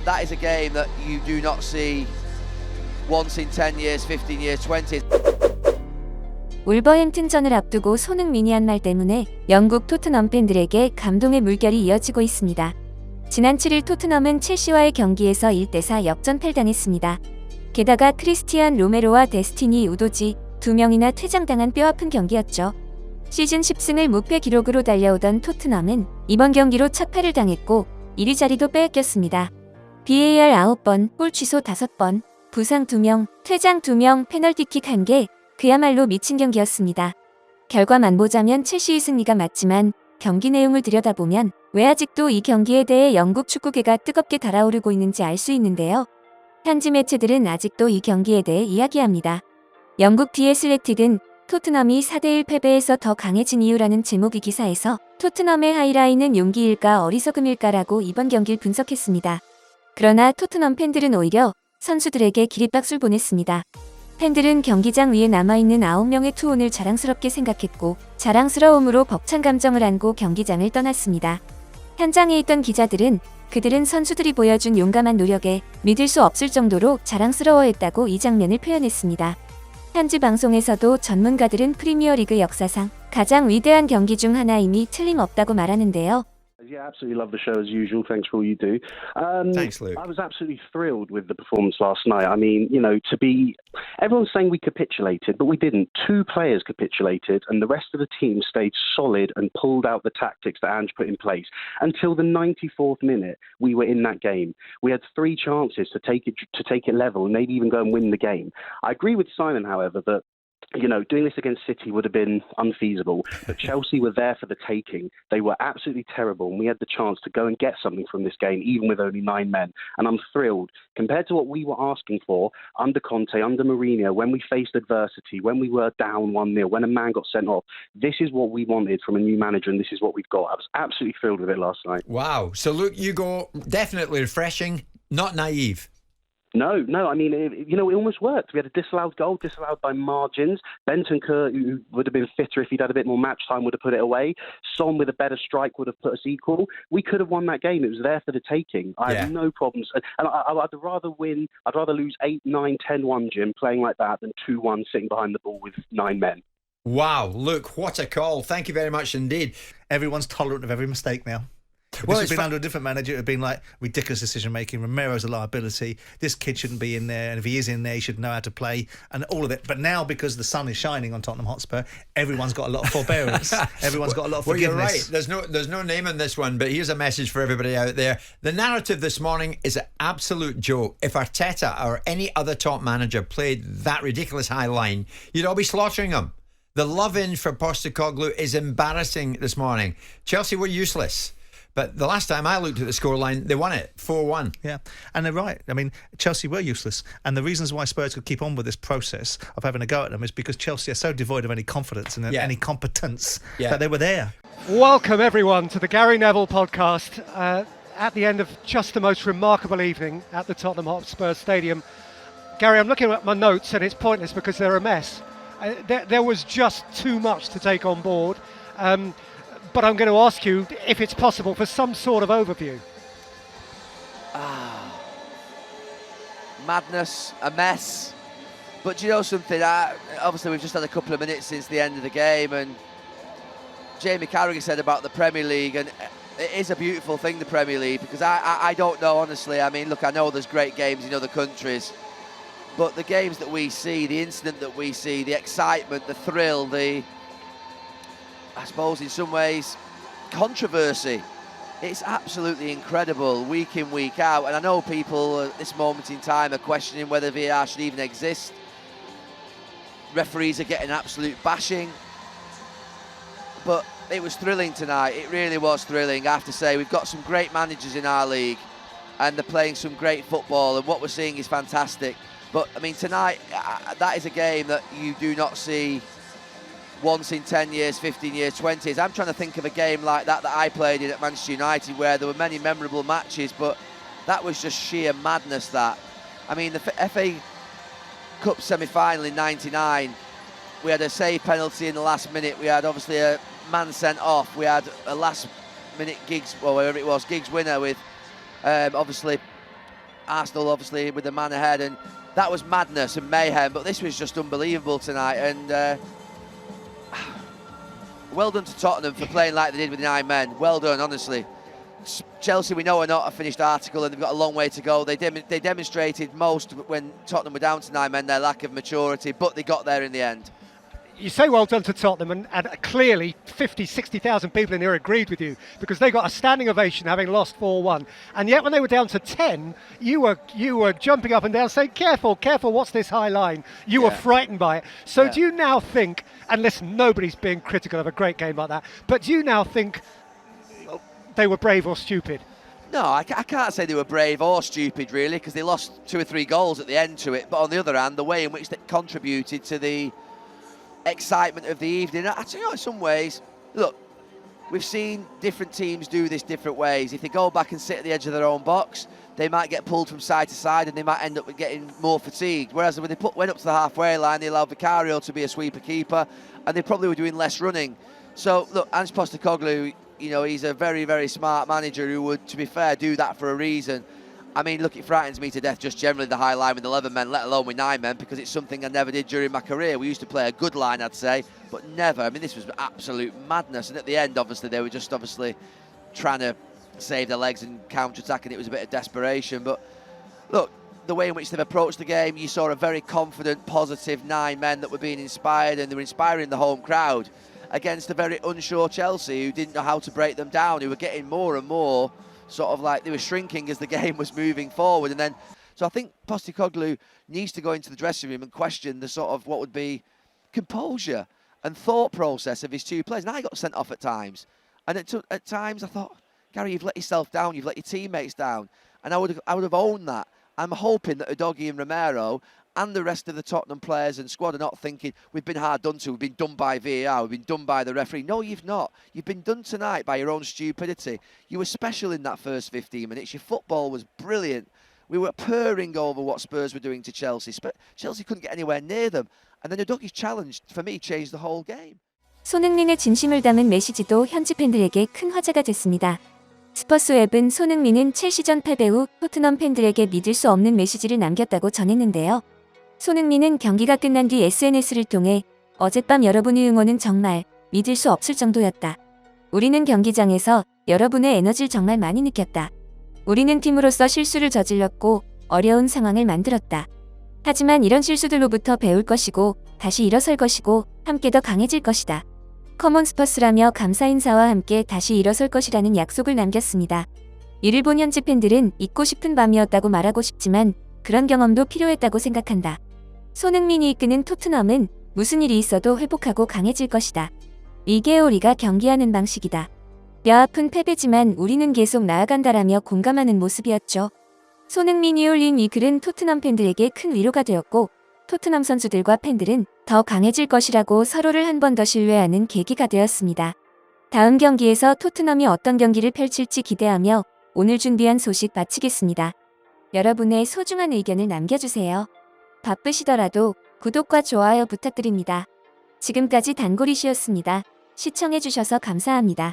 that is a game that you do not see once in 10 years, 15 years, 20. 울버햄튼전을 앞두고 손흥민이 한 말 때문에 영국 토트넘 팬들에게 감동의 물결이 이어지고 있습니다. 지난 7일 토트넘은 첼시와의 경기에서 1대4 역전패당했습니다. 게다가 크리스티안 로메로와 데스티니 우도지 2명이나 퇴장당한 뼈아픈 경기였죠. 시즌 10승을 무패 기록으로 달려오던 토트넘은 이번 경기로 첫 패를 당했고 1위 자리도 빼앗겼습니다. VAR 9번, 골 취소 5번, 부상 2명, 퇴장 2명, 페널티킥 1개, 그야말로 미친 경기였습니다. 결과만 보자면 첼시의 승리가 맞지만 경기 내용을 들여다보면 왜 아직도 이 경기에 대해 영국 축구계가 뜨겁게 달아오르고 있는지 알 수 있는데요. 현지 매체들은 아직도 이 경기에 대해 이야기합니다. 영국 디 애슬레틱은 토트넘이 4대1 패배에서 더 강해진 이유라는 제목의 기사에서 토트넘의 하이라인은 용기일까 어리석음일까라고 이번 경기를 분석했습니다. 그러나 토트넘 팬들은 오히려 선수들에게 기립박수를 보냈습니다. 팬들은 경기장 위에 남아있는 9명의 투혼을 자랑스럽게 생각했고 자랑스러움으로 벅찬 감정을 안고 경기장을 떠났습니다. 현장에 있던 기자들은 그들은 선수들이 보여준 용감한 노력에 믿을 수 없을 정도로 자랑스러워했다고 이 장면을 표현했습니다. 현지 방송에서도 전문가들은 프리미어리그 역사상 가장 위대한 경기 중 하나임이 틀림없다고 말하는데요. Yeah, absolutely love the show as usual. Thanks for all you do. Thanks, Luke. I was absolutely thrilled with the performance last night. I mean, you know, everyone's saying we capitulated, but we didn't. 2 players capitulated, and the rest of the team stayed solid and pulled out the tactics that Ange put in place. Until the 94th minute, we were in that game. We had 3 chances to take it level and maybe even go and win the game. I agree with Simon, however, that doing this against City would have been unfeasible. But Chelsea were there for the taking. They were absolutely terrible, and we had the chance to go and get something from this game, even with only 9 men. And I'm thrilled. Compared to what we were asking for under Conte, under Mourinho, when we faced adversity, when we were down 1-0, when a man got sent off, this is what we wanted from a new manager, and this is what we've got. I was absolutely thrilled with it last night. Wow. So, Luke, you go definitely refreshing, not naive. No, I mean, it almost worked. We had a disallowed goal, disallowed by margins. Bentancur, who would have been fitter if he'd had a bit more match time, would have put it away. Son, with a better strike, would have put us equal. We could have won that game. It was there for the taking. I have no problems. And I'd rather win, I'd rather lose 8, 9, 10-1, Jim, playing like that than 2-1 sitting behind the ball with 9 men. Wow, Luke, what a call. Thank you very much indeed. Everyone's tolerant of every mistake now. Well, this has been under a different manager. It would have been like ridiculous decision-making. Romero's a liability. This kid shouldn't be in there. And if he is in there, he should know how to play and all of it. But now, because the sun is shining on Tottenham Hotspur, everyone's got a lot of forbearance. Everyone's got a lot of forgiveness. Well, you're right. There's no name in this one, but here's a message for everybody out there. The narrative this morning is an absolute joke. If Arteta or any other top manager played that ridiculous high line, you'd all be slaughtering them. The love-in for Postecoglou is embarrassing this morning. Chelsea were useless. But the last time I looked at the scoreline, they won it 4-1. Yeah, and they're right. I mean, Chelsea were useless. And the reasons why Spurs could keep on with this process of having a go at them is because Chelsea are so devoid of any confidence and any competence that they were there. Welcome, everyone, to the Gary Neville podcast. At the end of just the most remarkable evening at the Tottenham Hotspur Stadium. Gary, I'm looking at my notes, and it's pointless because they're a mess. There was just too much to take on board. But I'm going to ask you if it's possible for some sort of overview. Madness, a mess. But do you know something? Obviously, we've just had a couple of minutes since the end of the game, and Jamie Carragher said about the Premier League, and it is a beautiful thing, the Premier League, because I don't know, honestly. I mean, look, I know there's great games in other countries, but the games that we see, the incident that we see, the excitement, the thrill, I suppose in some ways, controversy. It's absolutely incredible, week in, week out. And I know people at this moment in time are questioning whether VAR should even exist. Referees are getting absolute bashing. But it was thrilling tonight. It really was thrilling, I have to say. We've got some great managers in our league, and they're playing some great football, and what we're seeing is fantastic. But, I mean, tonight, that is a game that you do not see once in 10 years, 15 years, 20 years. I'm trying to think of a game like that I played in at Manchester United where there were many memorable matches, but that was just sheer madness, that. I mean, the FA Cup semi-final in 99, we had a save penalty in the last minute. We had, obviously, a man sent off. We had a last-minute Giggs, or whatever it was, Giggs winner with, obviously, Arsenal obviously with the man ahead, and that was madness and mayhem, but this was just unbelievable tonight. And well done to Tottenham for playing like they did with 9 men. Well done, honestly. Chelsea, we know, are not a finished article, and they've got a long way to go. They demonstrated most when Tottenham were down to 9 men, their lack of maturity, but they got there in the end. You say well done to Tottenham, and clearly 50, 60,000 people in here agreed with you, because they got a standing ovation having lost 4-1. And yet when they were down to 10, you were jumping up and down saying, careful, careful, what's this high line? You were frightened by it. So do you now think, and listen, nobody's being critical of a great game like that, but do you now think they were brave or stupid? No, I can't say they were brave or stupid, really, because they lost 2 or 3 goals at the end to it. But on the other hand, the way in which they contributed to the excitement of the evening, actually, in some ways, look, we've seen different teams do this different ways. If they go back and sit at the edge of their own box, they might get pulled from side to side and they might end up getting more fatigued. Whereas when they went up to the halfway line, they allowed Vicario to be a sweeper keeper, and they probably were doing less running. So, look, Ange Postecoglou, he's a very, very smart manager who would, to be fair, do that for a reason. I mean, look, it frightens me to death just generally the high line with 11 men, let alone with 9 men, because it's something I never did during my career. We used to play a good line, I'd say, but never. I mean, this was absolute madness. And at the end, obviously, they were just trying to save their legs and counter-attack, and it was a bit of desperation. But look, the way in which they've approached the game, you saw a very confident, positive 9 men that were being inspired, and they were inspiring the home crowd against a very unsure Chelsea who didn't know how to break them down, who were getting more and more sort of like they were shrinking as the game was moving forward. And then, so I think Postecoglou needs to go into the dressing room and question the sort of what would be composure and thought process of his 2 players. And I got sent off at times. And at times I thought, Gary, you've let yourself down, you've let your teammates down. And I would have owned that. I'm hoping that Udogie and Romero and the rest of the Tottenham players and squad are not thinking, we've been hard done to, we've been done by VAR, we've been done by the referee. No, you've not. You've been done tonight by your own stupidity. You were special in that first 15 minutes. Your football was brilliant. We were purring over what Spurs were doing to Chelsea. Chelsea couldn't get anywhere near them. And then Udogie's challenge, for me, changed the whole game. 손흥민의 진심을 담은 메시지도 현지 팬들에게 큰 화제가 됐습니다. 스퍼스 웹은 손흥민은 첼시전 패배 후 토트넘 팬들에게 믿을 수 없는 메시지를 남겼다고 전했는데요. 손흥민은 경기가 끝난 뒤 SNS를 통해 어젯밤 여러분의 응원은 정말 믿을 수 없을 정도였다. 우리는 경기장에서 여러분의 에너지를 정말 많이 느꼈다. 우리는 팀으로서 실수를 저질렀고 어려운 상황을 만들었다. 하지만 이런 실수들로부터 배울 것이고 다시 일어설 것이고 함께 더 강해질 것이다. 커먼 스퍼스라며 감사 인사와 함께 다시 일어설 것이라는 약속을 남겼습니다. 이를 본 현지 팬들은 잊고 싶은 밤이었다고 말하고 싶지만 그런 경험도 필요했다고 생각한다. 손흥민이 이끄는 토트넘은 무슨 일이 있어도 회복하고 강해질 것이다. 이게 우리가 경기하는 방식이다. 뼈아픈 패배지만 우리는 계속 나아간다라며 공감하는 모습이었죠. 손흥민이 올린 이 글은 토트넘 팬들에게 큰 위로가 되었고 토트넘 선수들과 팬들은 더 강해질 것이라고 서로를 한 번 더 신뢰하는 계기가 되었습니다. 다음 경기에서 토트넘이 어떤 경기를 펼칠지 기대하며 오늘 준비한 소식 마치겠습니다. 여러분의 소중한 의견을 남겨주세요. 바쁘시더라도 구독과 좋아요 부탁드립니다. 지금까지 단골이시였습니다. 시청해주셔서 감사합니다.